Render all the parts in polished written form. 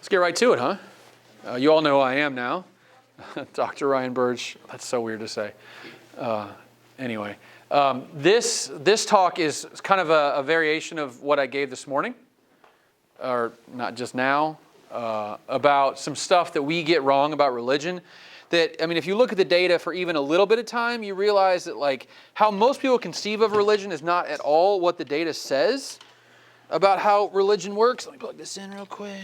Let's get right to it, huh? You all know who I am now. Dr. Ryan Burge. That's so weird to say. Anyway, this talk is kind of a variation of what I gave this morning, or not just now, about some stuff that we get wrong about religion. That, I mean, if you look at the data for even a little bit of time, you realize that like how most people conceive of religion is not at all what the data says about how religion works. Let me plug this in real quick.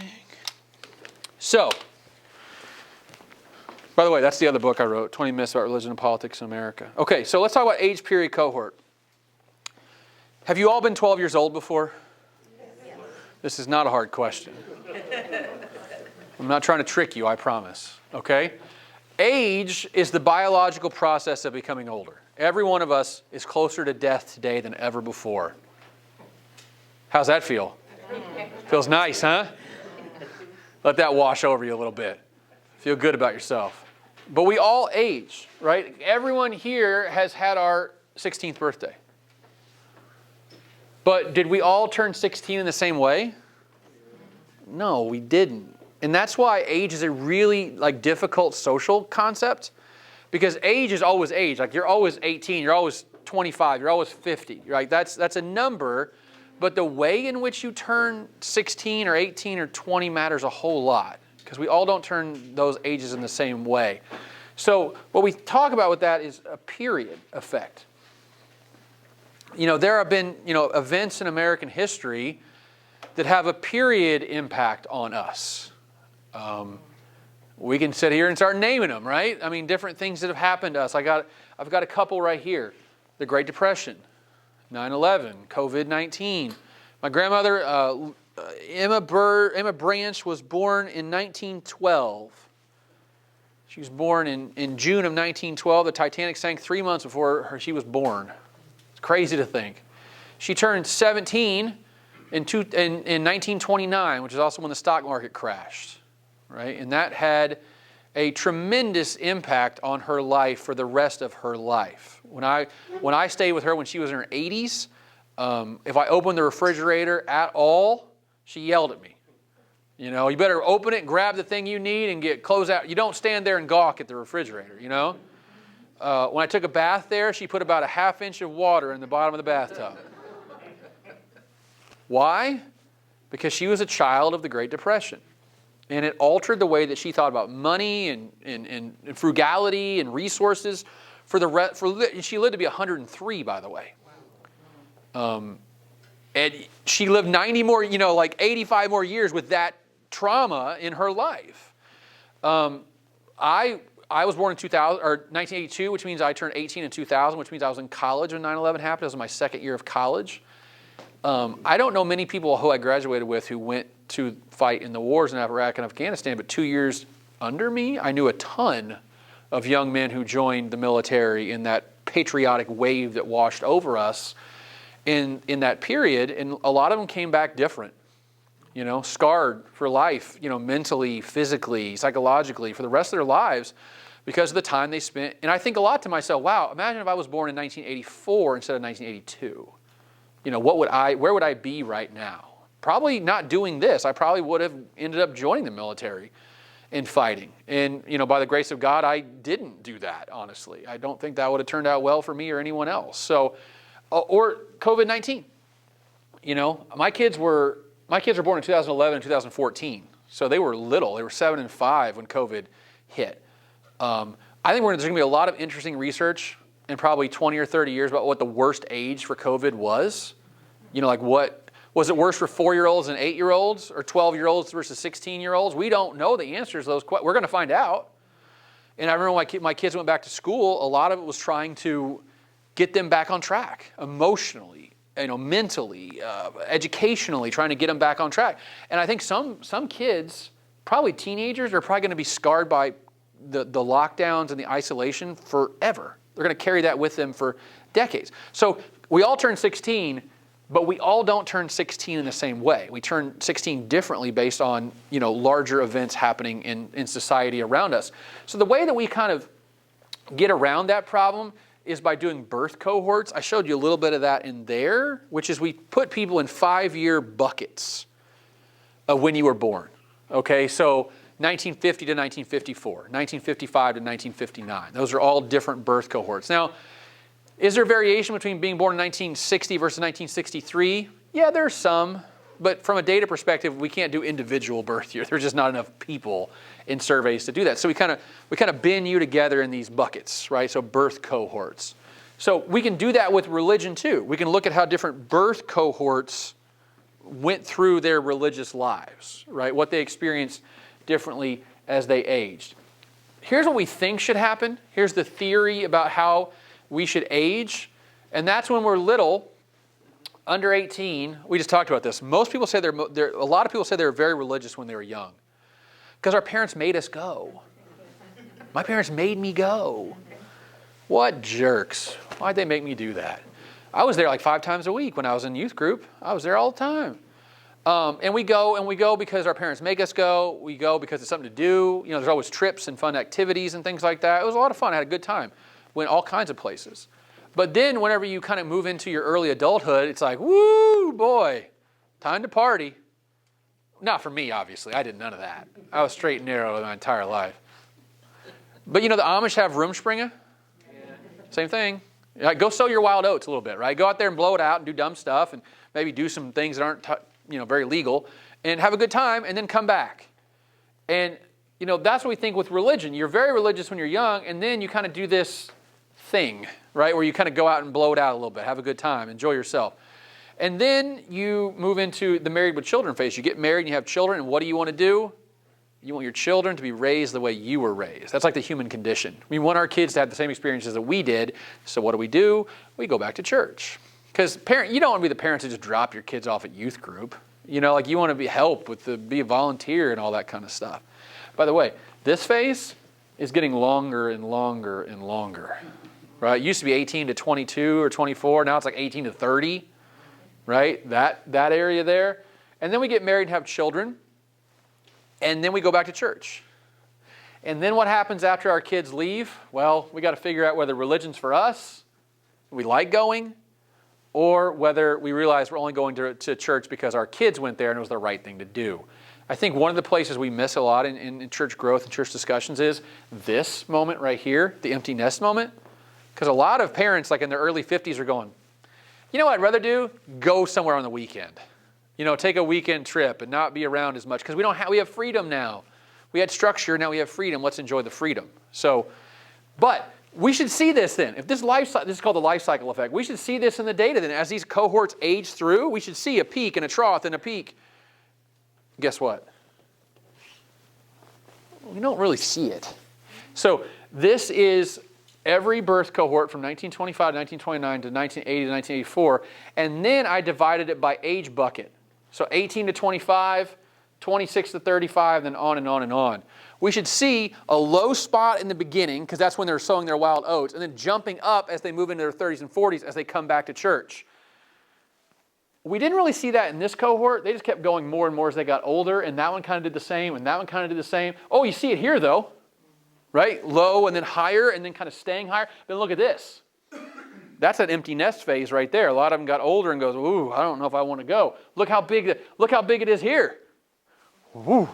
So, by the way, that's the other book I wrote, 20 Myths About Religion and Politics in America. Okay, so let's talk about age period cohort. Have you all been 12 years old before? Yes. This is not a hard question. I'm not trying to trick you, I promise. Okay? Age is the biological process of becoming older. Every one of us is closer to death today than ever before. How's that feel? Feels nice, huh? Let that wash over you a little bit. Feel good about yourself. But we all age, right? Everyone here has had our 16th birthday. But did we all turn 16 in the same way? No, we didn't. And that's why age is a really difficult social concept. Because age is always age. Like you're always 18, you're always 25, you're always 50. Right? That's a number. But the way in which you turn 16 or 18 or 20 matters a whole lot. Because we all don't turn those ages in the same way. So what we talk about with that is a period effect. You know, there have been, events in American history that have a period impact on us. We can sit here and start naming them, right? I mean, different things that have happened to us. I've got a couple right here. The Great Depression, 9/11, COVID-19. My grandmother, Emma Branch, was born in 1912. She was born in June of 1912. The Titanic sank 3 months before she was born. It's crazy to think. She turned 17 in 1929, which is also when the stock market crashed. Right? And that had a tremendous impact on her life for the rest of her life. When I stayed with her when she was in her 80s, if I opened the refrigerator at all, she yelled at me. You better open it and grab the thing you need and close out. You don't stand there and gawk at the refrigerator, When I took a bath there, she put about a ½ inch of water in the bottom of the bathtub. Why? Because she was a child of the Great Depression. And it altered the way that she thought about money and frugality and resources she lived to be 103, by the way. And she lived 90 more, 85 more years with that trauma in her life. I was born in 1982, which means I turned 18 in 2000, which means I was in college when 9/11 happened. It was my second year of college. I don't know many people who I graduated with who went to fight in the wars in Iraq and Afghanistan, but 2 years under me, I knew a ton of young men who joined the military in that patriotic wave that washed over us in that period, and a lot of them came back different, scarred for life, mentally, physically, psychologically, for the rest of their lives because of the time they spent. And I think a lot to myself, wow, imagine if I was born in 1984 instead of 1982. Where would I be right now? Probably not doing this. I probably would have ended up joining the military and fighting. And, by the grace of God, I didn't do that, honestly. I don't think that would have turned out well for me or anyone else. So, or COVID-19. My kids were born in 2011 and 2014. So they were little. They were 7 and 5 when COVID hit. I think there's going to be a lot of interesting research in probably 20 or 30 years about what the worst age for COVID was. What was it worse for 4-year-olds and 8-year-olds or 12-year-olds versus 16-year-olds? We don't know the answers to those questions. We're going to find out. And I remember when my kids went back to school, a lot of it was trying to get them back on track emotionally, mentally, educationally, trying to get them back on track. And I think some kids, probably teenagers, are probably going to be scarred by the lockdowns and the isolation forever. They're going to carry that with them for decades. So we all turn 16, but we all don't turn 16 in the same way. We turn 16 differently based on, larger events happening in society around us. So the way that we kind of get around that problem is by doing birth cohorts. I showed you a little bit of that in there, which is we put people in 5-year buckets of when you were born. Okay, so 1950 to 1954, 1955 to 1959. Those are all different birth cohorts. Now, is there variation between being born in 1960 versus 1963? Yeah, there's some. But from a data perspective, we can't do individual birth year. There's just not enough people in surveys to do that. So we kind of bin you together in these buckets, right? So birth cohorts. So we can do that with religion too. We can look at how different birth cohorts went through their religious lives, right? What they experienced differently as they aged. Here's what we think should happen. Here's the theory about how we should age. And that's when we're little, under 18, we just talked about this. Most people say a lot of people say they were very religious when they were young. Because our parents made us go. My parents made me go. What jerks. Why'd they make me do that? I was there like 5 times a week when I was in youth group. I was there all the time. And we go because our parents make us go. We go because it's something to do. There's always trips and fun activities and things like that. It was a lot of fun. I had a good time. Went all kinds of places. But then whenever you kind of move into your early adulthood, it's like, woo, boy, time to party. Not for me, obviously. I did none of that. I was straight and narrow my entire life. But the Amish have Rumspringa. Same thing. Go sow your wild oats a little bit, right? Go out there and blow it out and do dumb stuff and maybe do some things that aren't very legal and have a good time and then come back. And, that's what we think with religion. You're very religious when you're young and then you kind of do this thing, right? Where you kind of go out and blow it out a little bit, have a good time, enjoy yourself. And then you move into the married with children phase. You get married and you have children, and what do you want to do? You want your children to be raised the way you were raised. That's like the human condition. We want our kids to have the same experiences that we did. So what do? We go back to church. Because you don't want to be the parents that just drop your kids off at youth group. You want to be a volunteer and all that kind of stuff. By the way, this phase is getting longer and longer and longer. Right? It used to be 18 to 22 or 24. Now it's like 18 to 30. Right? That area there. And then we get married and have children. And then we go back to church. And then what happens after our kids leave? Well, we got to figure out whether religion's for us, we like going, or whether we realize we're only going to church because our kids went there and it was the right thing to do. I think one of the places we miss a lot in church growth and church discussions is this moment right here, the empty nest moment. Because a lot of parents, like in their early 50s, are going, you know what I'd rather do? Go somewhere on the weekend. Take a weekend trip and not be around as much. Because we have freedom now. We had structure, now we have freedom. Let's enjoy the freedom. But we should see this then. If this is called the life cycle effect. We should see this in the data then. As these cohorts age through, we should see a peak and a trough and a peak. Guess what? We don't really see it. So this is every birth cohort from 1925 to 1929 to 1980 to 1984. And then I divided it by age bucket. So 18 to 25, 26 to 35, then on and on and on. We should see a low spot in the beginning, because that's when they're sowing their wild oats, and then jumping up as they move into their 30s and 40s as they come back to church. We didn't really see that in this cohort. They just kept going more and more as they got older, and that one kind of did the same, and that one kind of did the same. Oh, you see it here, though, right? Low and then higher, and then kind of staying higher. Then look at this. That's that empty nest phase right there. A lot of them got older and goes, ooh, I don't know if I want to go. Look how big it is here. Woo,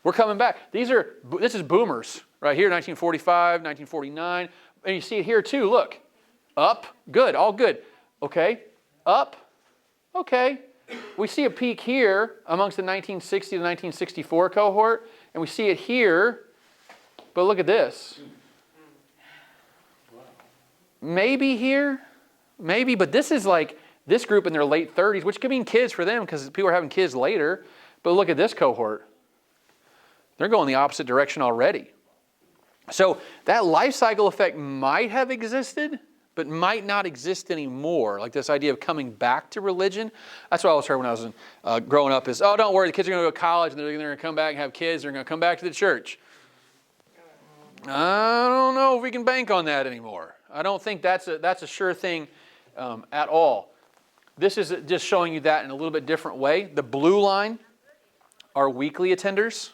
we're coming back. This is boomers right here, 1945, 1949. And you see it here too, look. Up, good, all good. Okay, up, okay. We see a peak here amongst the 1960 to 1964 cohort, and we see it here, but look at this. Maybe here, maybe, but this is like this group in their late 30s, which could mean kids for them because people are having kids later. But look at this cohort. They're going the opposite direction already. So that life cycle effect might have existed, but might not exist anymore. Like this idea of coming back to religion. That's what I always heard when I was growing up is, oh, don't worry, the kids are going to go to college and they're going to come back and have kids. They're going to come back to the church. I don't know if we can bank on that anymore. I don't think that's a sure thing at all. This is just showing you that in a little bit different way. The blue line are weekly attenders.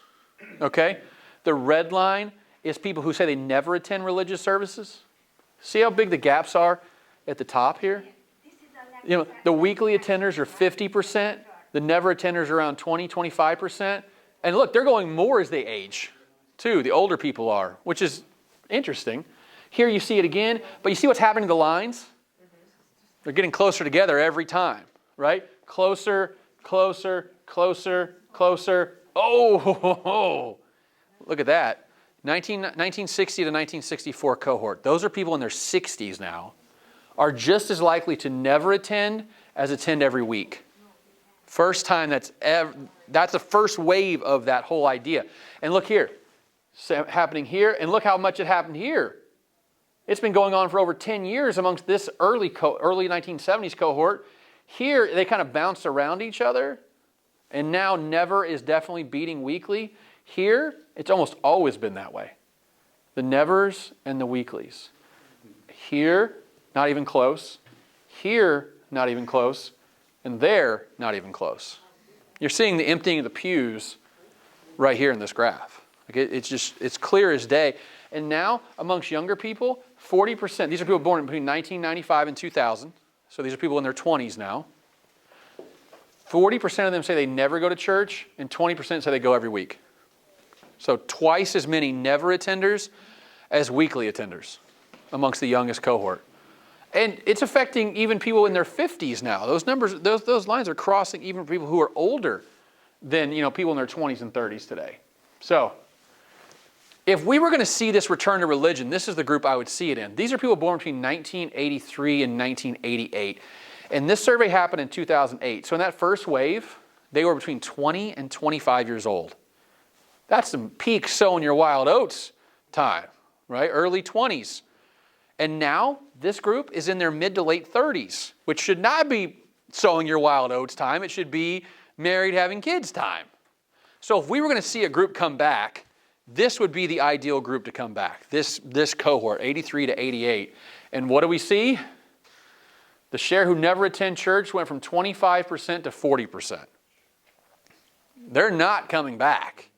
Okay? The red line is people who say they never attend religious services. See how big the gaps are at the top here? The weekly attenders are 50%. The never attenders are around 20, 25%. And look, they're going more as they age, too. The older people are, which is interesting. Here you see it again, but you see what's happening to the lines? They're getting closer together every time, right? Closer, closer, closer, closer. Oh, look at that. 1960 to 1964 cohort. Those are people in their 60s now, are just as likely to never attend as attend every week. First time that's the first wave of that whole idea. And look here, happening here, and look how much it happened here. It's been going on for over 10 years amongst this early 1970s cohort. Here, they kind of bounced around each other, and now never is definitely beating weekly. Here, it's almost always been that way. The nevers and the weeklies. Here, not even close. Here, not even close. And there, not even close. You're seeing the emptying of the pews right here in this graph. It's clear as day. And now, amongst younger people, 40%, these are people born between 1995 and 2000, so these are people in their 20s now. 40% of them say they never go to church, and 20% say they go every week. So twice as many never attenders as weekly attenders amongst the youngest cohort. And it's affecting even people in their 50s now. Those numbers, those lines are crossing even people who are older than people in their 20s and 30s today. So if we were going to see this return to religion, this is the group I would see it in. These are people born between 1983 and 1988. And this survey happened in 2008. So in that first wave, they were between 20 and 25 years old. That's some peak sowing your wild oats time, right? Early 20s. And now this group is in their mid to late 30s, which should not be sowing your wild oats time. It should be married, having kids time. So if we were going to see a group come back, this would be the ideal group to come back, this cohort, 83 to 88. And what do we see? The share who never attend church went from 25% to 40%. They're not coming back.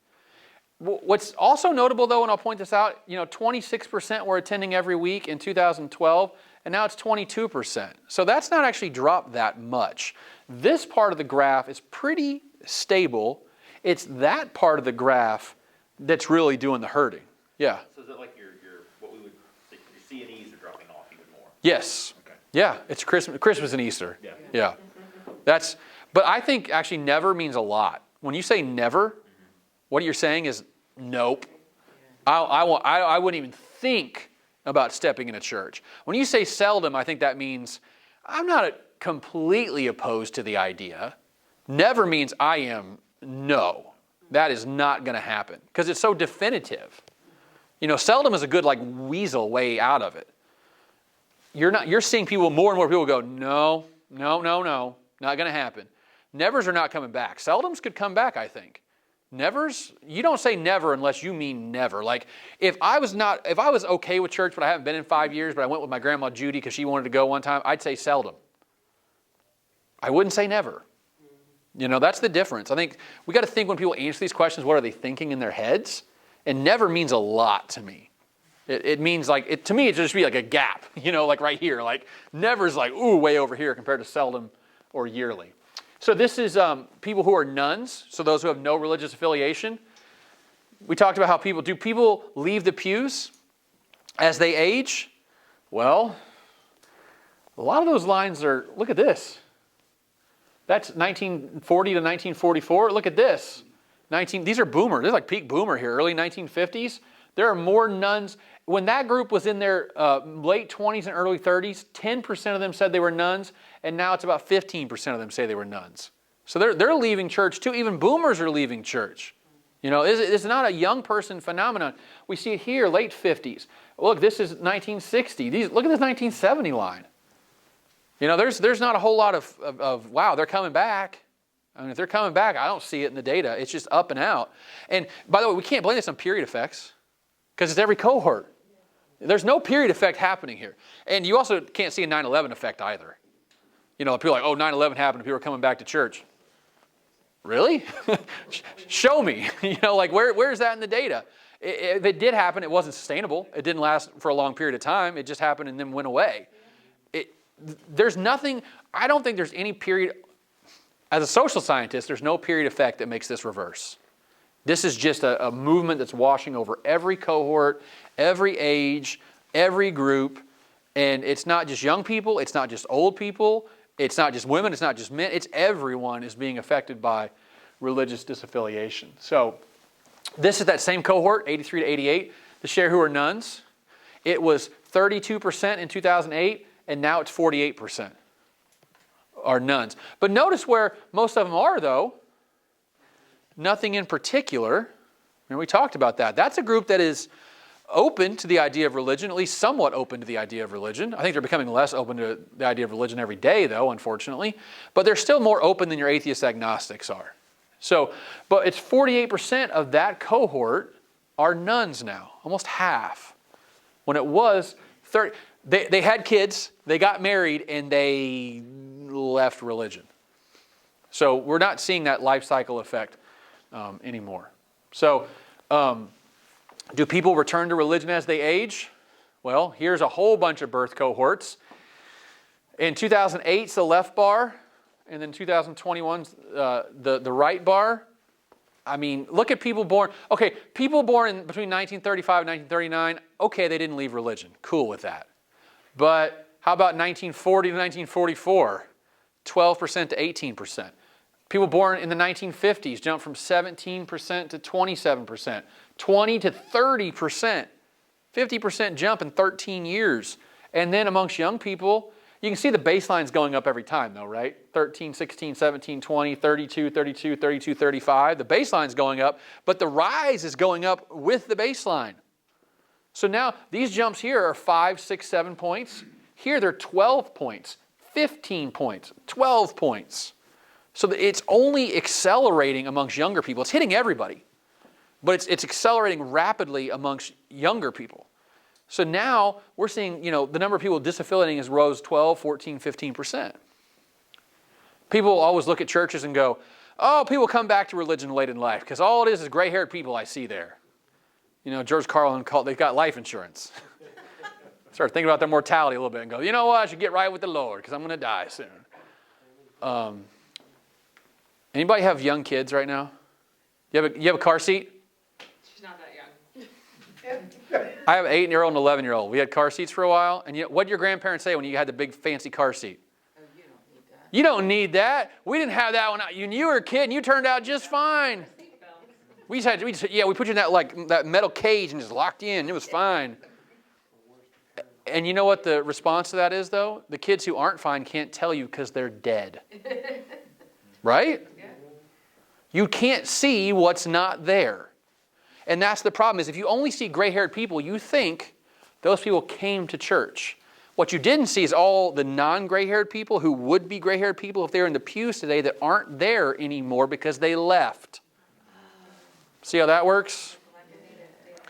What's also notable, though, and I'll point this out, 26% were attending every week in 2012, and now it's 22%. So that's not actually dropped that much. This part of the graph is pretty stable. It's that part of the graph that's really doing the hurting. Yeah. So is it like your what we would your C&Es are dropping off even more? Yes. Okay. Yeah. It's Christmas and Easter. Yeah. But I think actually never means a lot. When you say never, what you're saying is nope. I wouldn't even think about stepping in a church. When you say seldom, I think that means I'm not completely opposed to the idea. Never means I am no. That is not going to happen because it's so definitive. Seldom is a good weasel way out of it. You're seeing more and more people go, no, not going to happen. Nevers are not coming back. Seldoms could come back, I think. Nevers, you don't say never unless you mean never. Like if I was okay with church, but I haven't been in 5 years, but I went with my grandma Judy because she wanted to go one time, I'd say seldom. I wouldn't say never. That's the difference. I think we got to think when people answer these questions, what are they thinking in their heads? And never means a lot to me. It means to me, it should just be like a gap, like right here. Like never's way over here compared to seldom or yearly. So this is people who are nuns, so those who have no religious affiliation. We talked about how people leave the pews as they age? Well, a lot of those lines are, look at this. That's 1940 to 1944. Look at this. These are boomer. This is like peak boomer here, early 1950s. There are more nuns. When that group was in their late 20s and early 30s, 10% of them said they were nuns, and now it's about 15% of them say they were nuns. So they're leaving church too. Even boomers are leaving church. It's not a young person phenomenon. We see it here, late 50s. Look, this is 1960. Look at this 1970 line. There's not a whole lot of wow, they're coming back. I mean, if they're coming back, I don't see it in the data. It's just up and out. And by the way, we can't blame this on period effects because it's every cohort. There's no period effect happening here. And you also can't see a 9/11 effect either. People are like, oh, 9/11 happened and people are coming back to church. Really? Show me. Where is that in the data? If it did happen, it wasn't sustainable. It didn't last for a long period of time. It just happened and then went away. There's nothing, I don't think there's any period, as a social scientist, there's no period effect that makes this reverse. This is just a movement that's washing over every cohort, every age, every group. And it's not just young people, it's not just old people, it's not just women, it's not just men, it's everyone is being affected by religious disaffiliation. So this is that same cohort, 83 to 88, the share who are nuns. It was 32% in 2008, and now it's 48% are nuns. But notice where most of them are, though. Nothing in particular. And we talked about that. That's a group that is open to the idea of religion, at least somewhat open to the idea of religion. I think they're becoming less open to the idea of religion every day, though, unfortunately. But they're still more open than your atheist agnostics are. So, but it's 48% of that cohort are nuns now, almost half. When it was 30, they had kids, they got married, and they left religion. So we're not seeing that life cycle effect anymore. So do people return to religion as they age? Well, here's a whole bunch of birth cohorts. In 2008, it's the left bar, and then 2021's the right bar. I mean, look at people born. Okay, people born in between 1935 and 1939. Okay, they didn't leave religion. Cool with that. But how about 1940 to 1944? 12% to 18%. People born in the 1950s jumped from 17% to 27%. 20 to 30%. 50% jump in 13 years. And then amongst young people, you can see the baseline's going up every time though, right? 13, 16, 17, 20, 32, 32, 32, 35. The baseline's going up, but the rise is going up with the baseline. So now these jumps here are 5, 6, 7 points. Here they're 12 points, 15 points, 12 points. So it's only accelerating amongst younger people. It's hitting everybody, but it's accelerating rapidly amongst younger people. So now we're seeing, the number of people disaffiliating has rose 12, 14, 15%. People always look at churches and go, oh, people come back to religion late in life because all it is gray-haired people I see there. George Carlin they've got life insurance. Start thinking about their mortality a little bit and go, you know what, I should get right with the Lord because I'm going to die soon. Anybody have young kids right now? You have a car seat? She's not that young. I have an 8-year-old and an 11-year-old. We had car seats for a while. And what did your grandparents say when you had the big fancy car seat? Oh, you don't need that. You don't need that. We didn't have that when you were a kid and you turned out just fine. We put you in that metal cage and just locked you in. It was fine. And you know what the response to that is, though? The kids who aren't fine can't tell you because they're dead. Right? Yeah. You can't see what's not there. And that's the problem, is if you only see gray-haired people, you think those people came to church. What you didn't see is all the non-gray-haired people who would be gray-haired people if they were in the pews today that aren't there anymore because they left. See how that works?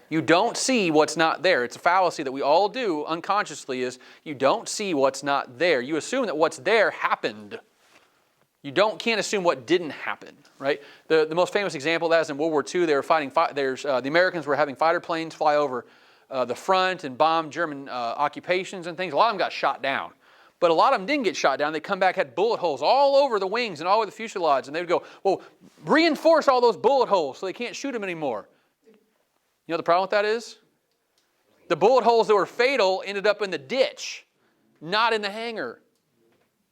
You don't see what's not there. It's a fallacy that we all do unconsciously, is you don't see what's not there. You assume that what's there happened. You can't assume what didn't happen, right? The most famous example of that is in World War II. They were fighting. The Americans were having fighter planes fly over the front and bomb German occupations and things. A lot of them got shot down, but a lot of them didn't get shot down. They come back, had bullet holes all over the wings and all over the fuselage, and they would go, "Well, reinforce all those bullet holes so they can't shoot them anymore." You know what the problem with that is? The bullet holes that were fatal ended up in the ditch, not in the hangar.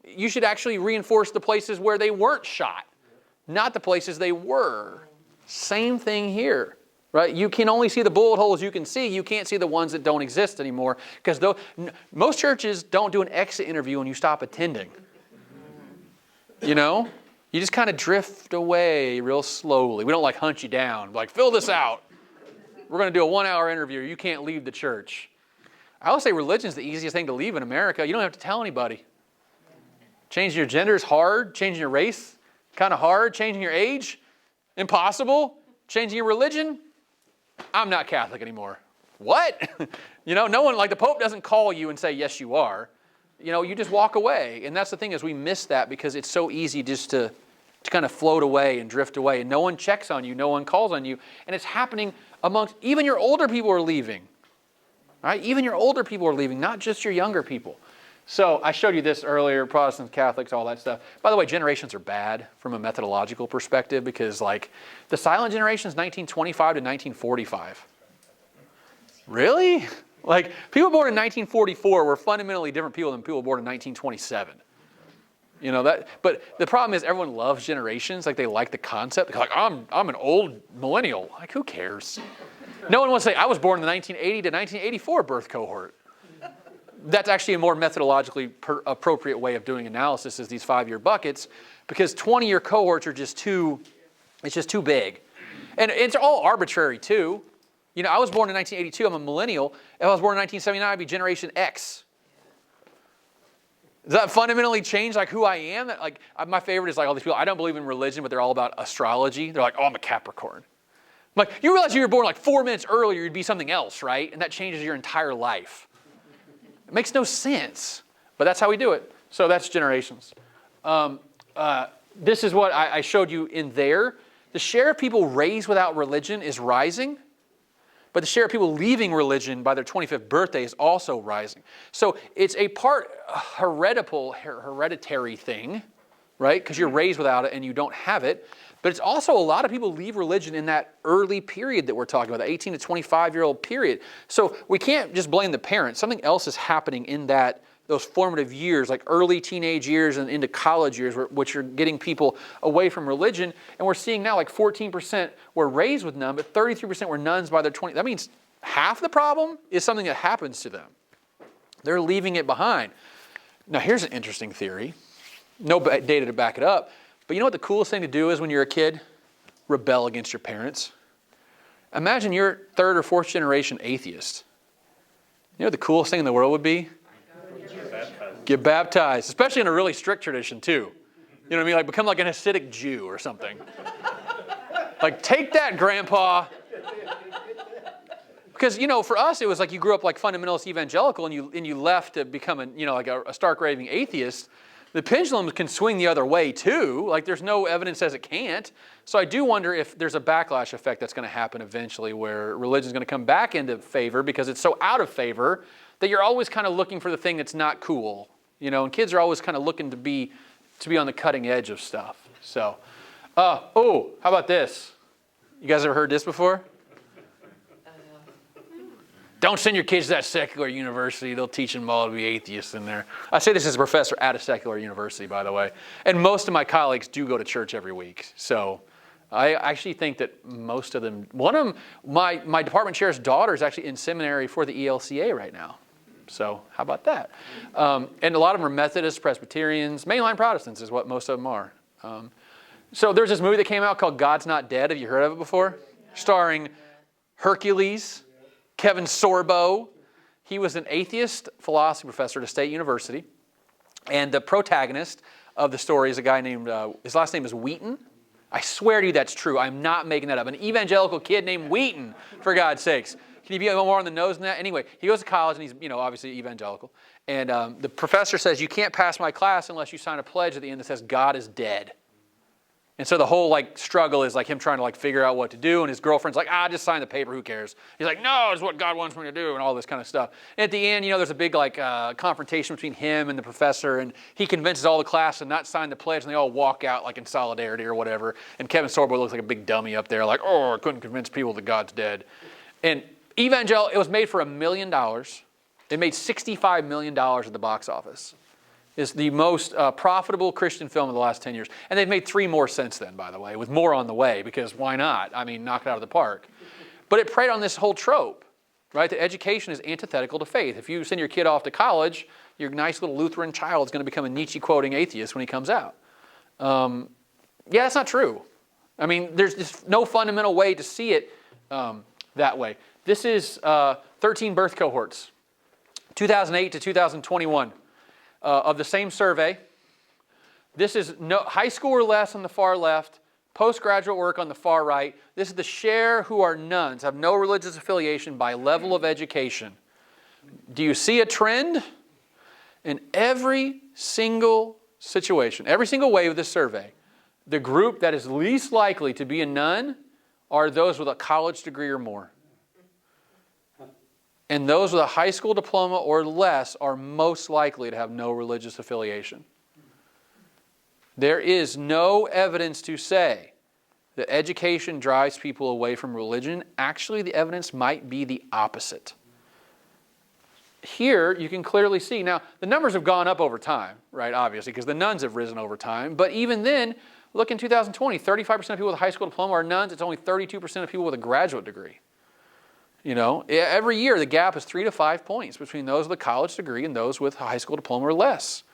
You should actually reinforce the places where they weren't shot, not the places they were. Same thing here, right? You can only see the bullet holes you can see. You can't see the ones that don't exist anymore, because most churches don't do an exit interview when you stop attending. You just kind of drift away real slowly. We don't hunt you down, fill this out. We're going to do a 1-hour interview. You can't leave the church. I would say religion is the easiest thing to leave in America. You don't have to tell anybody. Changing your gender is hard. Changing your race, kind of hard. Changing your age, impossible. Changing your religion, I'm not Catholic anymore. What? No one, the Pope doesn't call you and say, yes, you are. You just walk away. And that's the thing, is we miss that because it's so easy just to kind of float away and drift away. And no one checks on you. No one calls on you. And it's happening amongst, even your older people are leaving. Right? Even your older people are leaving, not just your younger people. So I showed you this earlier, Protestants, Catholics, all that stuff. By the way, generations are bad from a methodological perspective because like the silent generation is 1925 to 1945. Really? Like people born in 1944 were fundamentally different people than people born in 1927. You know that, but the problem is everyone loves generations. Like they like the concept. They're like, I'm an old millennial. Like who cares? No one wants to say I was born in the 1980 to 1984 birth cohort. That's actually a more methodologically appropriate way of doing analysis is these 5-year buckets because 20-year cohorts are just too big. And it's all arbitrary too. You know, I was born in 1982, I'm a millennial. If I was born in 1979, I'd be Generation X. Does that fundamentally change like who I am? That, like my favorite is like all these people, I don't believe in religion, but they're all about astrology. They're like, oh, I'm a Capricorn. I'm like, you realize if you were born like 4 minutes earlier, you'd be something else, right? And that changes your entire life. It makes no sense, but that's how we do it. So that's generations. This is what I showed you in there. The share of people raised without religion is rising, but the share of people leaving religion by their 25th birthday is also rising. So it's a part hereditary thing, right? Because you're raised without it and you don't have it. But it's also a lot of people leave religion in that early period that we're talking about, the 18 to 25-year-old period. So we can't just blame the parents. Something else is happening in those formative years, like early teenage years and into college years, which are getting people away from religion. And we're seeing now like 14% were raised with none, but 33% were nuns by their 20. That means half the problem is something that happens to them. They're leaving it behind. Now here's an interesting theory. No data to back it up. But you know what the coolest thing to do is when you're a kid? Rebel against your parents. Imagine you're 3rd or 4th generation atheist. You know what the coolest thing in the world would be? Get baptized, especially in a really strict tradition too. You know what I mean? Like become like an Hasidic Jew or something. Like take that, Grandpa. Because, you know, for us, it was like you grew up like fundamentalist evangelical and you left to become a stark raving atheist. The pendulum can swing the other way too. Like there's no evidence says it can't. So I do wonder if there's a backlash effect that's going to happen eventually where religion is going to come back into favor because it's so out of favor that you're always kind of looking for the thing that's not cool. You know, and kids are always kind of looking to be on the cutting edge of stuff. So, how about this? You guys ever heard this before? Don't send your kids to that secular university. They'll teach them all to be atheists in there. I say this as a professor at a secular university, by the way. And most of my colleagues do go to church every week. So I actually think that most of them, one of them, my department chair's daughter is actually in seminary for the ELCA right now. So how about that? And a lot of them are Methodists, Presbyterians, mainline Protestants is what most of them are. So there's this movie that came out called God's Not Dead. Have you heard of it before? Starring Hercules, Kevin Sorbo. He was an atheist philosophy professor at a state university. And the protagonist of the story is a guy named, his last name is Wheaton. I swear to you that's true. I'm not making that up. An evangelical kid named Wheaton, for God's sakes. Can you be a little more on the nose than that? Anyway, he goes to college and he's, obviously evangelical. And the professor says, you can't pass my class unless you sign a pledge at the end that says God is dead. And so the whole struggle is him trying to figure out what to do. And his girlfriend's like, just sign the paper, who cares? He's like, no, it's what God wants me to do and all this kind of stuff. And at the end, there's a big confrontation between him and the professor. And he convinces all the class to not sign the pledge. And they all walk out in solidarity or whatever. And Kevin Sorbo looks like a big dummy up there I couldn't convince people that God's dead. And it was made for $1 million. It made $65 million at the box office. It's the most profitable Christian film of the last 10 years. And they've made 3 more since then, by the way, with more on the way, because why not? I mean, knock it out of the park. But it preyed on this whole trope, right? That education is antithetical to faith. If you send your kid off to college, your nice little Lutheran child is going to become a Nietzsche-quoting atheist when he comes out. Yeah, that's not true. I mean, there's just no fundamental way to see it that way. This is 13 birth cohorts, 2008 to 2021. Of the same survey. This is high school or less on the far left, postgraduate work on the far right. This is the share who are nuns, have no religious affiliation by level of education. Do you see a trend? In every single situation, every single way of this survey, the group that is least likely to be a nun are those with a college degree or more. And those with a high school diploma or less are most likely to have no religious affiliation. There is no evidence to say that education drives people away from religion. Actually, the evidence might be the opposite. Here, you can clearly see. Now, the numbers have gone up over time, right, obviously, because the nuns have risen over time. But even then, look in 2020, 35% of people with a high school diploma are nuns. It's only 32% of people with a graduate degree. You know, every year the gap is 3 to 5 points between those with a college degree and those with a high school diploma or less.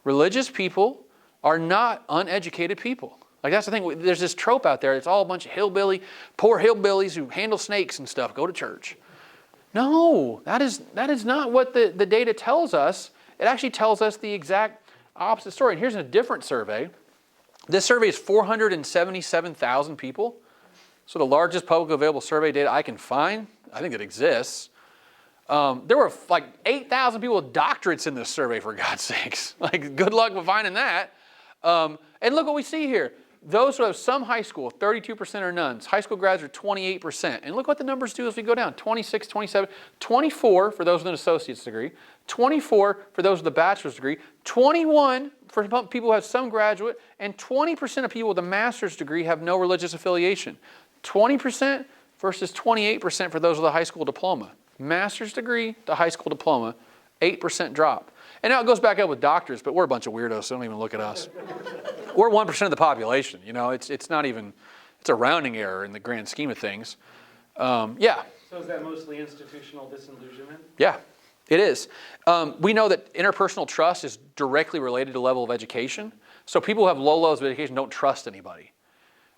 Religious people are not uneducated people. Like, that's the thing. There's this trope out there. It's all a bunch of poor hillbillies who handle snakes and stuff, go to church. No, that is not what the data tells us. It actually tells us the exact opposite story. And here's a different survey. This survey is 477,000 people. So the largest publicly available survey data I can find. I think it exists. There were like 8,000 people with doctorates in this survey, for God's sakes. Like, good luck with finding that. And look what we see here. Those who have some high school, 32% are nuns. High school grads are 28%. And look what the numbers do as we go down. 26, 27, 24 for those with an associate's degree. 24 for those with a bachelor's degree. 21 for people who have some graduate. And 20% of people with a master's degree have no religious affiliation. 20% versus 28% for those with a high school diploma. Master's degree to high school diploma, 8% drop. And now it goes back up with doctors, but we're a bunch of weirdos, so don't even look at us. We're 1% of the population. You know, it's not even, it's a rounding error in the grand scheme of things. Yeah. So is that mostly institutional disillusionment? Yeah, it is. We know that interpersonal trust is directly related to level of education. So people who have low levels of education don't trust anybody.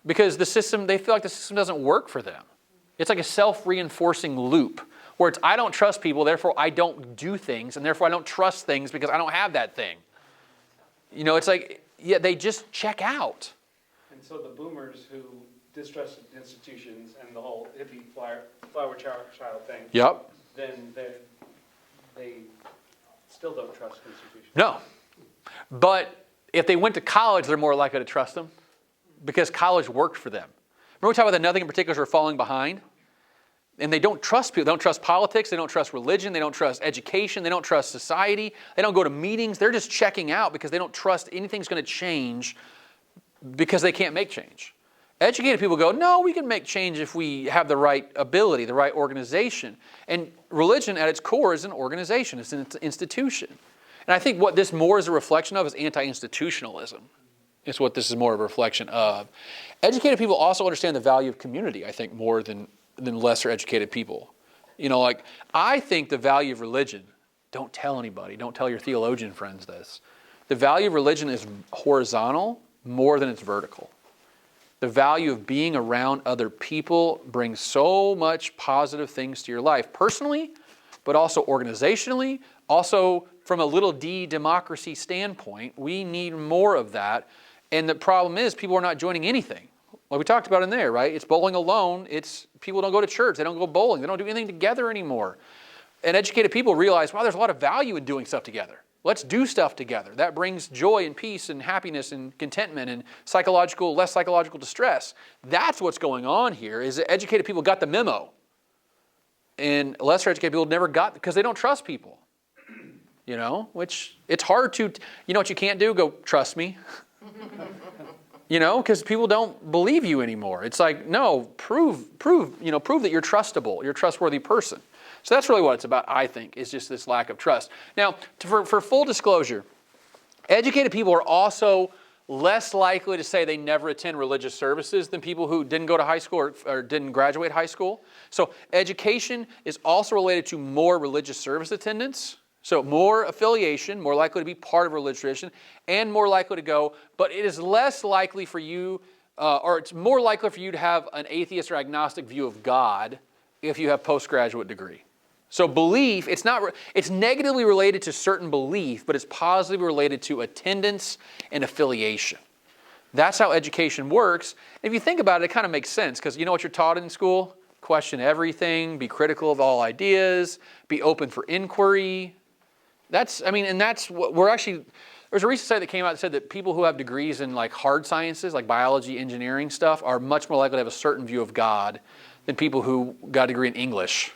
Because the system, they feel like the system doesn't work for them. It's like a self-reinforcing loop where it's, I don't trust people, therefore I don't do things, and therefore I don't trust things because I don't have that thing. You know, it's like, yeah, they just check out. And so the boomers who distrusted institutions and the whole hippie flower child thing, Yep. then they still don't trust institutions. No. But if they went to college, they're more likely to trust them because college worked for them. Remember we talked about that nothing in particular are falling behind? And they don't trust people. They don't trust politics. They don't trust religion. They don't trust education. They don't trust society. They don't go to meetings. They're just checking out because they don't trust anything's going to change because they can't make change. Educated people go, no, we can make change if we have the right ability, the right organization. And religion at its core is an organization. It's an institution. And I think what this more is a reflection of is anti-institutionalism. It's what this is more of a reflection of. Educated people also understand the value of community, I think, more than lesser educated people. You know, like, I think the value of religion, don't tell anybody, don't tell your theologian friends this. The value of religion is horizontal more than it's vertical. The value of being around other people brings so much positive things to your life, personally, but also organizationally, also from a little d democracy standpoint. We need more of that. And the problem is people are not joining anything. Like we talked about in there, right? It's bowling alone. It's people don't go to church. They don't go bowling. They don't do anything together anymore. And educated people realize, wow, there's a lot of value in doing stuff together. Let's do stuff together. That brings joy and peace and happiness and contentment and less psychological distress. That's what's going on here, is that educated people got the memo. And lesser educated people never got, because they don't trust people. You know, which it's hard to, you know what you can't do? Go, trust me. You know, because people don't believe you anymore. It's like, no, prove that you're trustable. You're a trustworthy person. So that's really what it's about, I think, is just this lack of trust. Now, for full disclosure, educated people are also less likely to say they never attend religious services than people who didn't go to high school or didn't graduate high school. So education is also related to more religious service attendance. So more affiliation, more likely to be part of a religious tradition, and more likely to go. But it is less likely for you, or it's more likely for you to have an atheist or agnostic view of God if you have postgraduate degree. So belief, it's negatively related to certain belief, but it's positively related to attendance and affiliation. That's how education works. And if you think about it, it kind of makes sense, because you know what you're taught in school? Question everything, be critical of all ideas, be open for inquiry. That's what we're actually, there's a recent study that came out that said that people who have degrees in like hard sciences, like biology, engineering stuff, are much more likely to have a certain view of God than people who got a degree in English.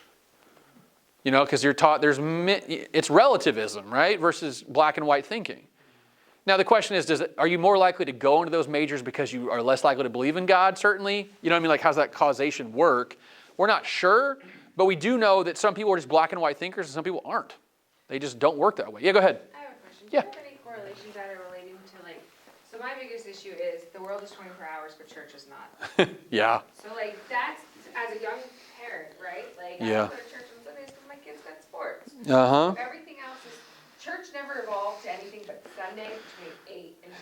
You know, because you're taught it's relativism, right, versus black and white thinking. Now the question is, are you more likely to go into those majors because you are less likely to believe in God? Certainly, you know what I mean. Like, how's that causation work? We're not sure, but we do know that some people are just black and white thinkers, and some people aren't. They just don't work that way. Yeah, go ahead. I have a question. Yeah. Do you have any correlations that are relating to, like, so my biggest issue is the world is 24 hours, but church is not. Yeah. So, like, that's, as a young parent, right? Like, Yeah. I go to church on Sundays because my kids got sports. Everything else is, church never evolved to anything but Sunday between 8 and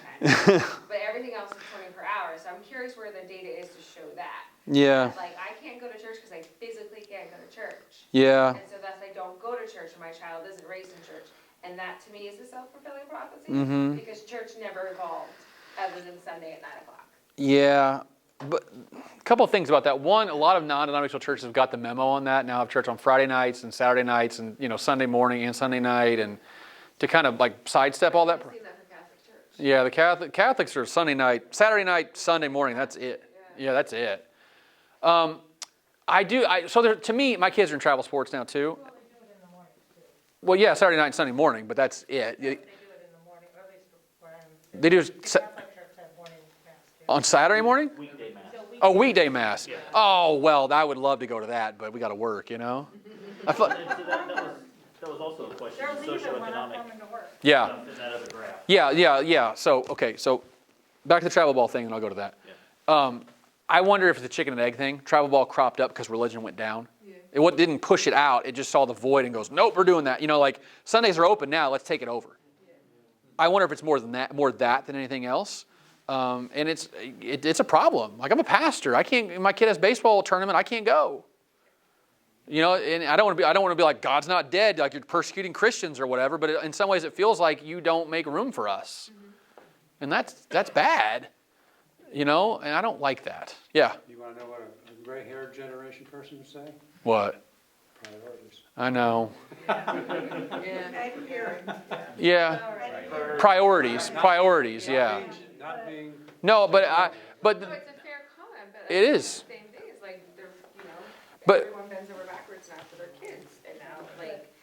10. But everything else is 24 hours. So I'm curious where the data is to show that. Yeah. Like, I can't go to church because I physically can't go to church. Yeah. And so thus I don't go to church and my child isn't raised in church. And that to me is a self-fulfilling prophecy because church never evolved other than Sunday at 9 o'clock. Yeah. But a couple of things about that. One, a lot of non-denominational churches have got the memo on that. Now have church on Friday nights and Saturday nights and, you know, Sunday morning and Sunday night, and to kind of like sidestep all that. I've seen that for Catholic church. Yeah, the Catholics are Sunday night, Saturday night, Sunday morning. That's it. Yeah, that's it. To me, my kids are in travel sports now too. Well, they do it in the morning too. Well, yeah, Saturday night and Sunday morning, but that's it. They do it in the morning, or at least where I'm. They do Catholic church have morning mass too. on Saturday morning? Weekday mass. Oh, weekday mass. Oh, well, I would love to go to that, but we got to work, you know. I feel, And so that was also a question of They're leaving, we're not socioeconomic coming to work. yeah. stuff in that other graph. Yeah. So back to the travel ball thing, and I'll go to that. Yeah. I wonder if it's a chicken and egg thing. Travel ball cropped up because religion went down. It didn't push it out. It just saw the void and goes, nope, we're doing that. You know, like Sundays are open now. Let's take it over. I wonder if it's more that than anything else. And it's a problem. Like, I'm a pastor. My kid has baseball tournament. I can't go. You know, and I don't want to be like, God's not dead, like you're persecuting Christians or whatever. But in some ways, it feels like you don't make room for us, and that's bad. You know, and I don't like that. Yeah. You want to know what a gray-haired generation person would say? What? Priorities. I know. Yeah. Yeah. Priorities. Yeah. Not being. No, but No, but it's a fair comment, but It is. the same thing. It's like they're, you know, But- everyone bends over backwards now for their kids, and now, like,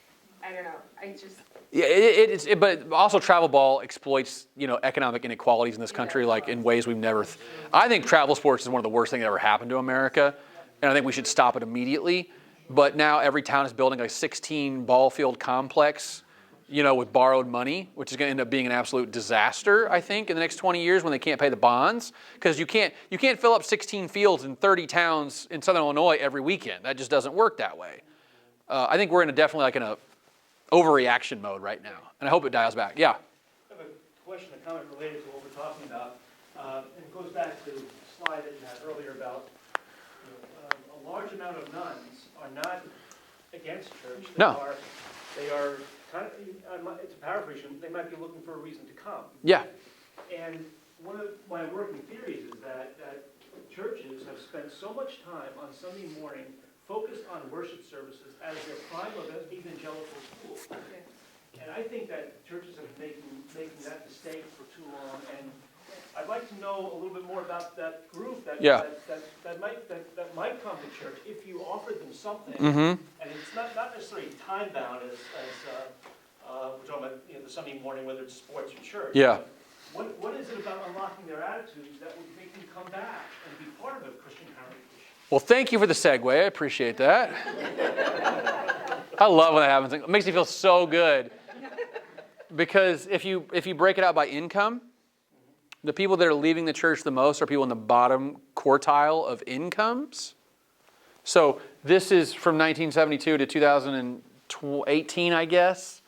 I don't know. I just yeah, but also travel ball exploits, you know, economic inequalities in this country, like in ways we've never. I think travel sports is one of the worst things that ever happened to America, and I think we should stop it immediately. But now every town is building a 16 ball field complex, you know, with borrowed money, which is going to end up being an absolute disaster, I think, in the next 20 years when they can't pay the bonds, because you can't fill up 16 fields in 30 towns in Southern Illinois every weekend. That just doesn't work that way. I think we're definitely in a overreaction mode right now, and I hope it dials back. Yeah. I have a question, a comment related to what we're talking about. And it goes back to the slide that you had earlier about a large amount of nuns are not against church. No. They are kind of, it's a paraphrasing, they might be looking for a reason to come. Yeah. And one of my working theories is that churches have spent so much time on Sunday morning focused on worship services as their prime of evangelical school. And I think that churches have been making that mistake for too long. And I'd like to know a little bit more about that group that might come to church if you offered them something. Mm-hmm. And it's not necessarily time bound as we're talking about, you know, the Sunday morning, whether it's sports or church. Yeah. What is it about unlocking their attitudes that would make them come back and be part of a Christian congregation? Well, thank you for the segue. I appreciate that. I love when that happens. It makes me feel so good. Because if you break it out by income, the people that are leaving the church the most are people in the bottom quartile of incomes. So this is from 1972 to 2018, I guess.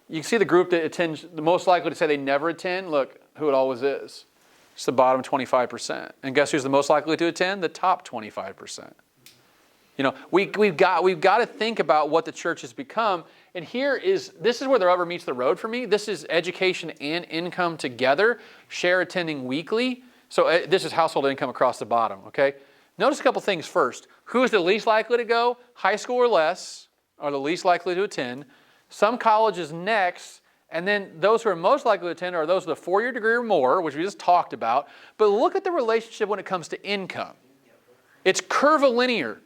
You can see the group that attends, the most likely to say they never attend. Look who it always is. It's the bottom 25%. And guess who's the most likely to attend? The top 25%. You know, we've got to think about what the church has become. And this is where the rubber meets the road for me. This is education and income together. Share attending weekly. So this is household income across the bottom, okay? Notice a couple things first. Who is the least likely to go? High school or less are the least likely to attend. Some colleges next. And then those who are most likely to attend are those with a 4-year degree or more, which we just talked about. But look at the relationship when it comes to income. It's curvilinear.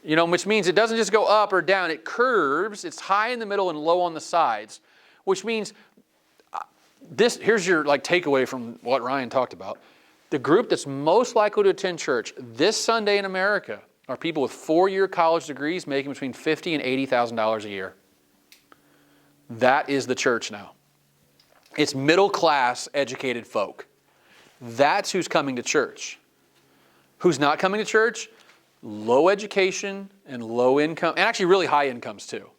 Which means it doesn't just go up or down. It curves. It's high in the middle and low on the sides, which means here's your takeaway from what Ryan talked about. The group that's most likely to attend church this Sunday in America are people with 4-year college degrees making between $50,000 and $80,000 a year. That is the church now. It's middle-class educated folk. That's who's coming to church. Who's not coming to church? Low education and low income, and actually really high incomes too.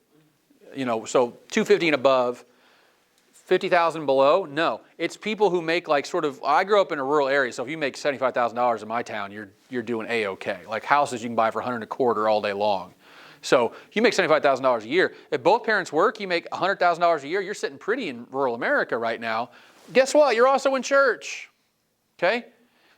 So $250,000 and above, $50,000 below. No, it's people who make I grew up in a rural area, so if you make $75,000 in my town, you're doing A-okay. Like houses you can buy for $100 a quarter all day long. So you make $75,000 a year. If both parents work, you make $100,000 a year. You're sitting pretty in rural America right now. Guess what? You're also in church. Okay?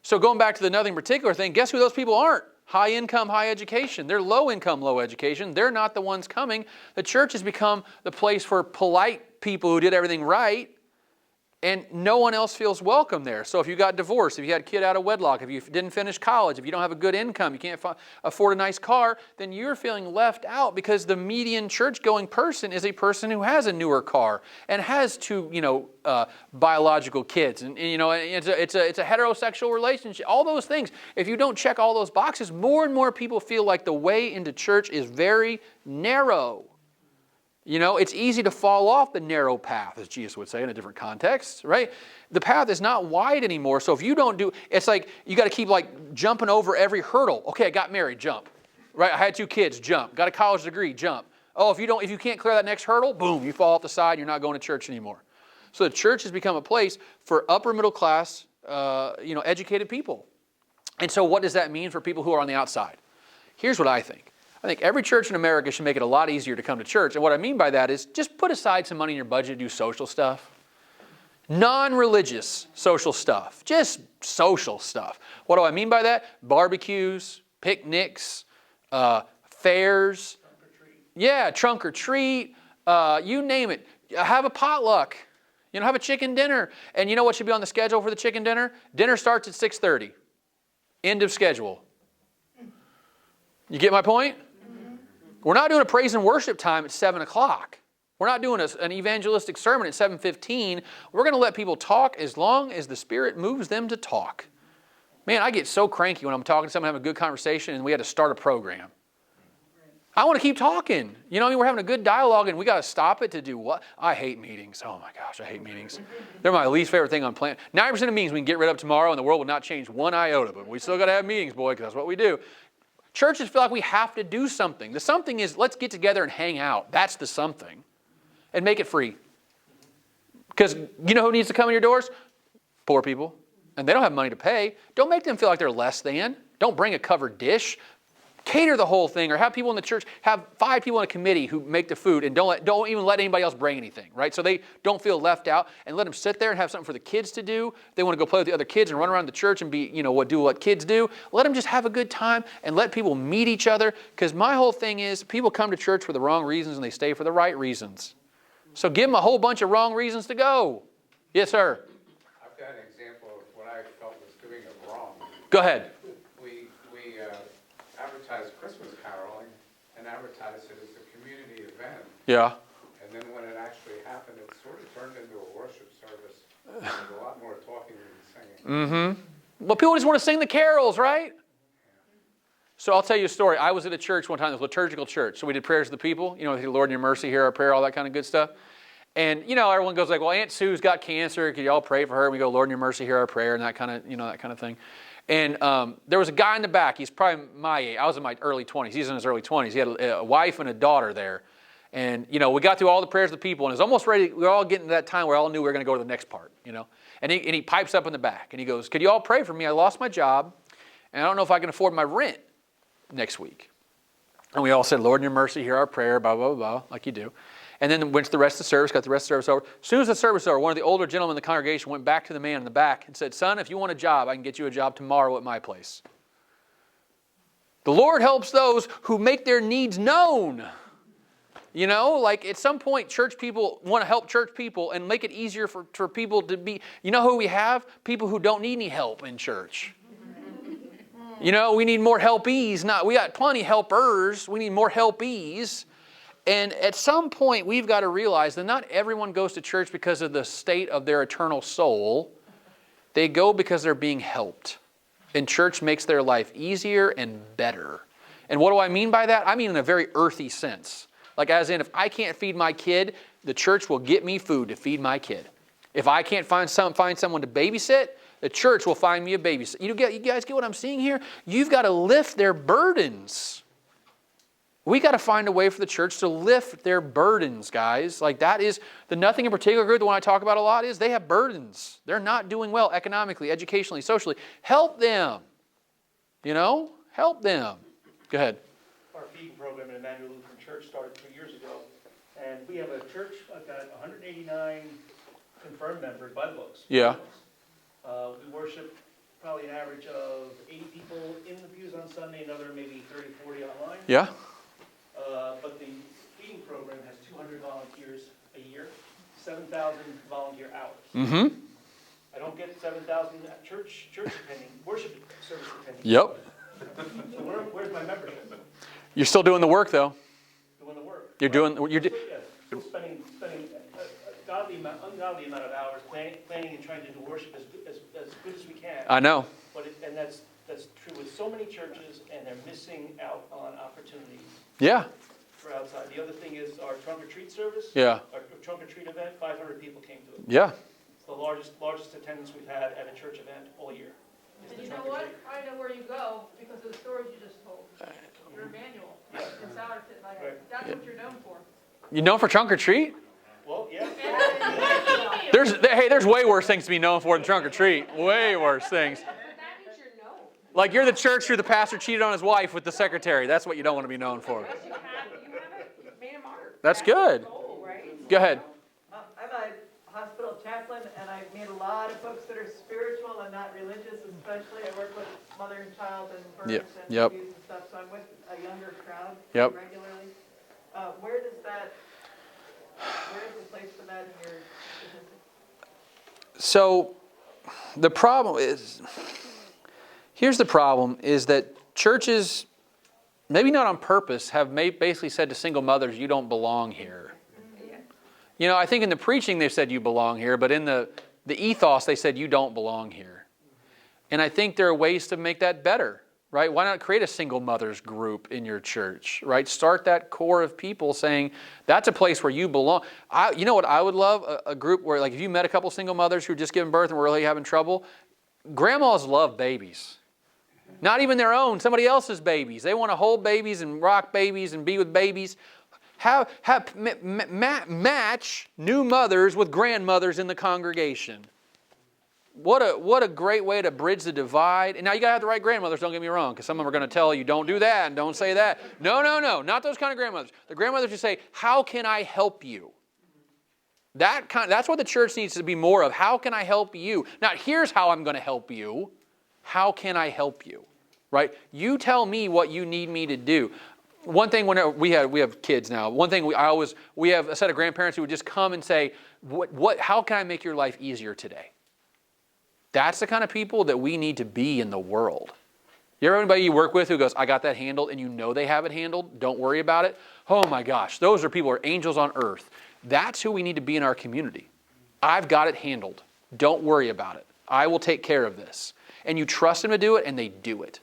So going back to the nothing particular thing, guess who those people aren't? High income, high education. They're low income, low education. They're not the ones coming. The church has become the place for polite people who did everything right, and no one else feels welcome there. So if you got divorced, if you had a kid out of wedlock, if you didn't finish college, if you don't have a good income, you can't afford a nice car, then you're feeling left out because the median church-going person is a person who has a newer car and has 2, biological kids. And it's a heterosexual relationship. All those things. If you don't check all those boxes, more and more people feel like the way into church is very narrow. It's easy to fall off the narrow path, as Jesus would say in a different context, right? The path is not wide anymore. So if you don't it's like you got to keep jumping over every hurdle. Okay, I got married, jump. Right? I had 2 kids, jump. Got a college degree, jump. Oh, if you can't clear that next hurdle, boom, you fall off the side. You're not going to church anymore. So the church has become a place for upper middle class, educated people. And so what does that mean for people who are on the outside? Here's what I think. I think every church in America should make it a lot easier to come to church. And what I mean by that is just put aside some money in your budget to do social stuff. Non-religious social stuff. Just social stuff. What do I mean by that? Barbecues, picnics, fairs. Yeah, trunk or treat. You name it. Have a potluck. Have a chicken dinner. And you know what should be on the schedule for the chicken dinner? Dinner starts at 6:30. End of schedule. You get my point? We're not doing a praise and worship time at 7 o'clock. We're not doing an evangelistic sermon at 7:15. We're going to let people talk as long as the Spirit moves them to talk. Man, I get so cranky when I'm talking to someone, having a good conversation, and we had to start a program. I want to keep talking. We're having a good dialogue, and we got to stop it to do what? I hate meetings. Oh my gosh, I hate meetings. They're my least favorite thing on planet. 90% of meetings we can get rid of tomorrow, and the world will not change one iota, but we still got to have meetings, boy, because that's what we do. Churches feel like we have to do something. The something is, let's get together and hang out. That's the something. And make it free. Because you know who needs to come in your doors? Poor people. And they don't have money to pay. Don't make them feel like they're less than. Don't bring a covered dish. Cater the whole thing, or have people in the church, have 5 people in a committee who make the food, and don't even let anybody else bring anything, right? So they don't feel left out, and let them sit there and have something for the kids to do. They want to go play with the other kids and run around the church and do what kids do. Let them just have a good time and let people meet each other, because my whole thing is people come to church for the wrong reasons and they stay for the right reasons. So give them a whole bunch of wrong reasons to go. Yes, sir. I've got an example of what I felt was doing it wrong. Go ahead. We advertised Christmas caroling and advertised it as a community event. Yeah. And then when it actually happened, it sort of turned into a worship service. There's a lot more talking than singing. Mm-hmm. Well, people just want to sing the carols, right? So I'll tell you a story. I was at a church one time, this liturgical church. So we did prayers of the people, Lord in your mercy, hear our prayer, all that kind of good stuff. And, everyone goes well, Aunt Sue's got cancer. Could you all pray for her? And we go, Lord in your mercy, hear our prayer, and that kind of thing. And there was a guy in the back. He's probably my age. I was in my early 20s. He's in his early 20s. He had a wife and a daughter there. And, we got through all the prayers of the people, and it was almost ready. We were all getting to that time where we all knew we were going to go to the next part, And he pipes up in the back, and he goes, could you all pray for me? I lost my job, and I don't know if I can afford my rent next week. And we all said, Lord in your mercy, hear our prayer, blah, blah, blah, like you do. And then went to the rest of the service, got the rest of the service over. As soon as the service was over, one of the older gentlemen in the congregation went back to the man in the back and said, son, if you want a job, I can get you a job tomorrow at my place. The Lord helps those who make their needs known. At some point, church people want to help church people and make it easier for people to be, who we have? People who don't need any help in church. You know, we need more helpees. We got plenty of helpers. We need more helpees. And at some point, we've got to realize that not everyone goes to church because of the state of their eternal soul. They go because they're being helped. And church makes their life easier and better. And what do I mean by that? I mean in a very earthy sense. Like as in, if I can't feed my kid, the church will get me food to feed my kid. If I can't find someone to babysit, the church will find me a babysitter. You guys get what I'm seeing here? You've got to lift their burdens. We got to find a way for the church to lift their burdens, guys. Like that is the Nothing in Particular group, the one I talk about a lot, is they have burdens. They're not doing well economically, educationally, socially. Help them. You know? Help them. Go ahead. Our feeding program at Emmanuel Lutheran Church started 2 years ago, and we have a church, I've got 189 confirmed members by the books. Yeah. We worship probably an average of 80 people in the pews on Sunday, another maybe 30, 40 online. Yeah. But the feeding program has 200 volunteers a year, 7,000 volunteer hours. Mm-hmm. I don't get 7,000 church attending, worship service attending. Yep. So where's my membership? You're still doing the work, though. Doing the work. You're Still spending ungodly amount of hours planning and trying to do worship as good as we can. I know. And that's true with so many churches, and they're missing out on opportunities Yeah. for outside. The other thing is our trunk or treat service. Yeah. Our trunk or treat event, 500 people came to it. Yeah. It's the largest attendance we've had at a church event all year. is And the you know trunk or what? treat. I know where you go because of the stories you just told. Your manual in Sourton, like, that's what you're known for. You known for trunk or treat? Well, yeah. There's way worse things to be known for than trunk or treat. Way worse things. That means you're known. Like you're the church where the pastor cheated on his wife with the secretary. That's what you don't want to be known for. You haven't made a mark. That's good. the goal, right? Go ahead. I'm a hospital chaplain, and I've met a lot of folks that are spiritual and not religious, especially. I work with mother and child and births Yep. and Yep. abuse and stuff, so I'm with a younger crowd Yep. regularly. Where's the place for that in your statistics? So the problem is, here's the problem, is that churches, maybe not on purpose, have basically said to single mothers, you don't belong here. You know, I think in the preaching they've said you belong here, but in the ethos they said you don't belong here. And I think there are ways to make that better, right? Why not create a single mothers group in your church, right? Start that core of people saying, that's a place where you belong. You know what I would love? A group where, like, if you met a couple single mothers who just given birth and were really having trouble, grandmas love babies. Not even their own, somebody else's babies. They want to hold babies and rock babies and be with babies. Match new mothers with grandmothers in the congregation. What a great way to bridge the divide. And now you got to have the right grandmothers, don't get me wrong, because some of them are going to tell you, don't do that and don't say that. No, not those kind of grandmothers. The grandmothers who say, how can I help you? That's what the church needs to be more of. How can I help you? Not here's how I'm going to help you. How can I help you? Right? You tell me what you need me to do. One thing, whenever we have kids now. One thing we have a set of grandparents who would just come and say, how can I make your life easier today? That's the kind of people that we need to be in the world. You ever have anybody you work with who goes, I got that handled, and you know they have it handled, don't worry about it? Oh my gosh, those are people who are angels on earth. That's who we need to be in our community. I've got it handled. Don't worry about it. I will take care of this. And you trust them to do it, and they do it.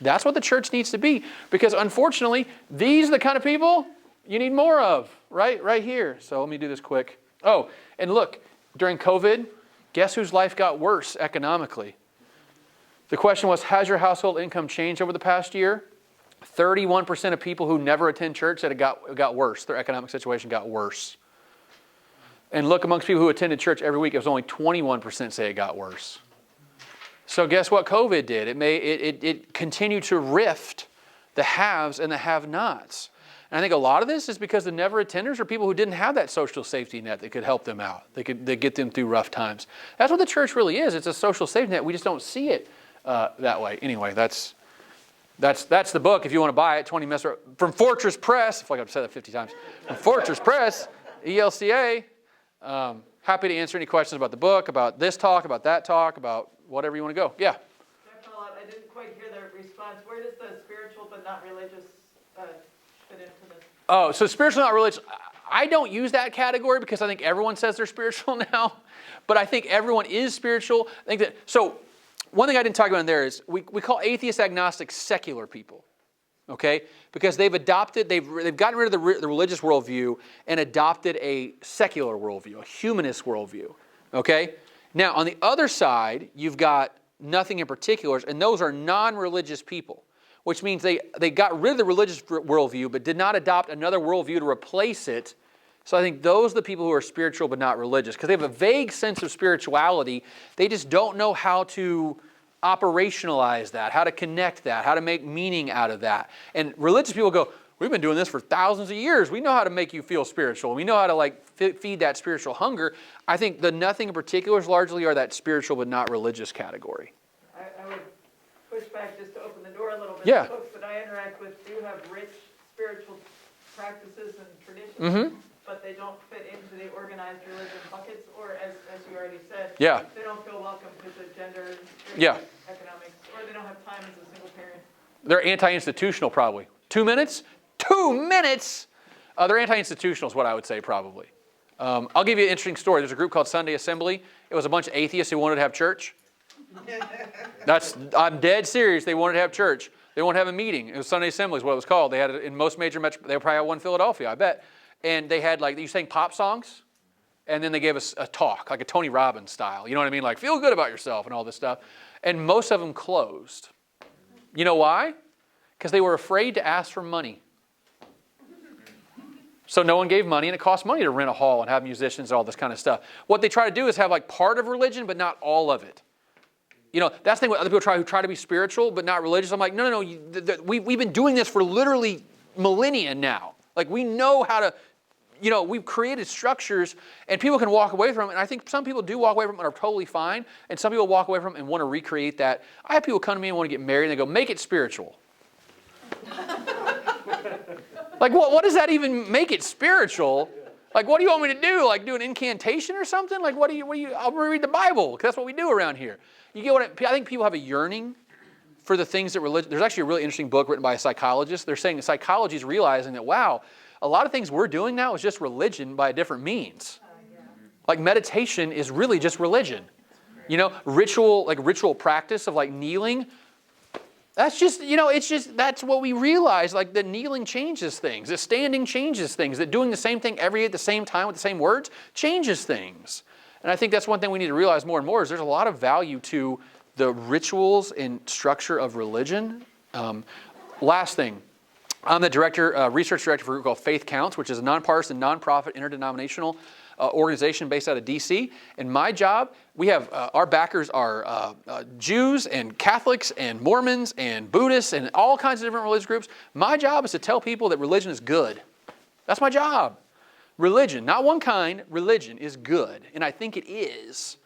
That's what the church needs to be, because unfortunately, these are the kind of people you need more of, right here. So let me do this quick. Oh, and look, during COVID, guess whose life got worse economically? The question was, has your household income changed over the past year? 31% of people who never attend church said it got worse. Their economic situation got worse. And look, amongst people who attended church every week, it was only 21% say it got worse. So guess what COVID did? It continued to rift the haves and the have-nots. And I think a lot of this is because the never attenders are people who didn't have that social safety net that could help them out. They get them through rough times. That's what the church really is. It's a social safety net. We just don't see it that way. Anyway, that's the book. If you want to buy it, 20 Messer from Fortress Press. I feel like I've said that 50 times. From Fortress Press, ELCA. Happy to answer any questions about the book, about this talk, about that talk, about whatever you want to go. Yeah. I didn't quite hear the response response, where does the spiritual but not religious fit into this? Oh, so spiritual, not religious. I don't use that category because I think everyone says they're spiritual now. But I think everyone is spiritual. I think that, so one thing I didn't talk about in there is we call atheist agnostics secular people. Okay? Because they've gotten rid of the religious worldview and adopted a secular worldview, a humanist worldview. Okay? Now, on the other side, you've got nothing in particulars, and those are non-religious people, which means they got rid of the religious worldview but did not adopt another worldview to replace it. So I think those are the people who are spiritual but not religious, because they have a vague sense of spirituality. They just don't know how to operationalize that, how to connect that, how to make meaning out of that. And religious people go, we've been doing this for thousands of years. We know how to make you feel spiritual. We know how to feed that spiritual hunger. I think the nothing in particulars largely are that spiritual but not religious category. I would push back just to open the door a little bit. Yeah. The folks that I interact with do have rich spiritual practices and traditions, Mm-hmm. but they don't fit into the organized religion buckets, or as you already said, Yeah. they don't feel welcome because of gender, Yeah. economics, or they don't have time as a single parent. They're anti-institutional probably. 2 minutes? 2 minutes? They're anti-institutional is what I would say probably. I'll give you an interesting story. There's a group called Sunday Assembly. It was a bunch of atheists who wanted to have church. I'm dead serious. They wanted to have church. They wanted to have a meeting. It was Sunday Assembly is what it was called. They had it in most major metro. They probably had one in Philadelphia, I bet. And they had you sang pop songs, and then they gave us a talk, like a Tony Robbins style. You know what I mean? Like, feel good about yourself and all this stuff. And most of them closed. You know why? Because they were afraid to ask for money. So no one gave money, and it costs money to rent a hall and have musicians and all this kind of stuff. What they try to do is have part of religion, but not all of it. You know, that's the thing with other people who try to be spiritual, but not religious. I'm like, no. We've been doing this for literally millennia now. We know how to, we've created structures, and people can walk away from it. And I think some people do walk away from it and are totally fine, and some people walk away from it and want to recreate that. I have people come to me and want to get married, and they go, make it spiritual. What does that even make it spiritual? What do you want me to do? Do an incantation or something? I'll read the Bible, because that's what we do around here. You get what I think people have a yearning for the things that religion. There's actually a really interesting book written by a psychologist. They're saying that psychology is realizing that, wow, a lot of things we're doing now is just religion by a different means. Meditation is really just religion. Ritual practice of kneeling. That's just, that's what we realize, that kneeling changes things, that standing changes things, that doing the same thing every day at the same time with the same words changes things. And I think that's one thing we need to realize more and more is there's a lot of value to the rituals and structure of religion. Last thing, I'm the research director for a group called Faith Counts, which is a nonpartisan, nonprofit, interdenominational organization based out of D.C. And my job, we have, our backers are Jews and Catholics and Mormons and Buddhists and all kinds of different religious groups. My job is to tell people that religion is good. That's my job. Religion, not one kind, religion is good. And I think it is.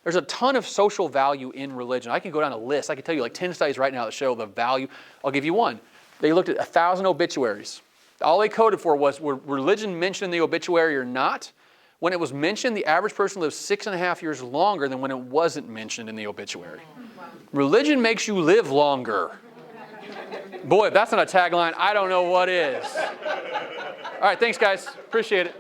There's a ton of social value in religion. I can go down a list. I can tell you 10 studies right now that show the value. I'll give you one. They looked at 1,000 obituaries. All they coded for was, were religion mentioned in the obituary or not? When it was mentioned, the average person lived 6.5 years longer than when it wasn't mentioned in the obituary. Religion makes you live longer. Boy, if that's not a tagline, I don't know what is. All right, thanks, guys. Appreciate it.